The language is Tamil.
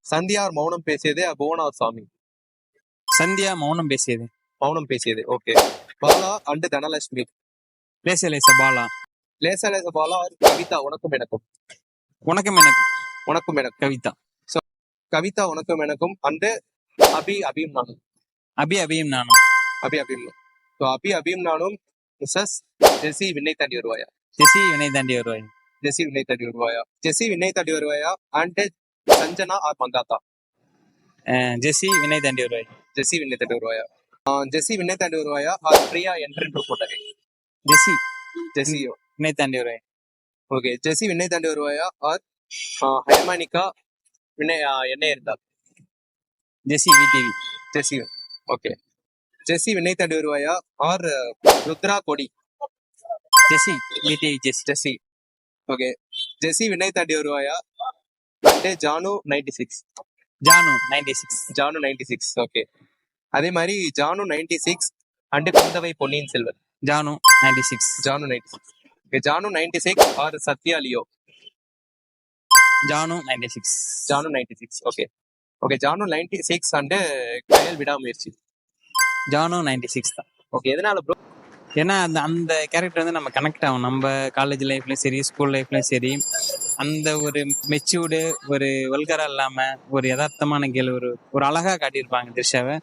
சந்தியா மௌனம் பேசியது புவனா சாமி. சந்தியா மௌனம் பேசியது. மௌனம் பேசியது. ஓகே. பாலா அண்ட் தனலட்சுமி. லேச லேச பாலா. லேச லேச பாலா கவிதா உனக்கும் எனக்கும். உனக்கும் எனக்கும். உனக்கும் எனக்கும் கவிதா. ஸோ கவிதா உனக்கும் எனக்கும் அண்டு அபியும் நானும். அபியும் நானும். அபியும். ஸோ அபியும் நானும் மிஸ்ஸஸ் ஜெசி விண்ணை தாண்டி வருவாயா. ஜெசி வினை தாண்டி வருவாய். ஜெசி விண்ணை தாண்டி வருவாயா. ஜெசி விண்ணை தாண்டி வருவாயா அண்ட் சஞ்சனா ஆர் மங்காத்தா. ஜெசி வினை தாண்டி வருவாய். ஜெசி விண்ணை தாண்டி வருவாயா. ஜெசி விண்ணை தாண்டி வருவாயா ஆர் பிரியா என்று போட்டது. ஜெசி ஜெசி வினை தாண்டி வருவாய். ஓகே. ஜெசி விண்ணை தாண்டி வருவாயா ஆர் ஹைமானிகா விண்ணை என்ன இருந்தால். ஜெசி விடிவி. ஜெசி. ஓகே. ஜெசி விண்ணை தாண்டி வருவாயா ஆர் ருத்ரா கொடி. ஜெசி VTV. Jesi. Jesi. Okay. Jesi Vinnai Thaandi Varuvaaya and Janu 96. Janu 96. Janu 96. Okay. அதே மாதிரி Janu 96 and Kundavai Ponniyin Selvan. Janu 96. Janu 96. Okay. Janu 96 or Sathya Leo. Janu 96. Janu 96. Okay. Okay. Janu 96 and Kayal Vidaamuyarchi. Janu 96 தான். ஓகே. எதனால ப்ரோ? ஏன்னா அந்த கேரக்டர் வந்து நம்ம கனெக்ட் ஆகும். நம்ம காலேஜ் லைஃப்லயும் சரி, ஸ்கூல் லைஃப்லயும் சரி, அந்த ஒரு மெச்சூர்டு, ஒரு வல்கரா இல்லாம ஒரு யதார்த்தமான கேள்வி, ஒரு அழகா காட்டியிருப்பாங்க திரிஷாவை.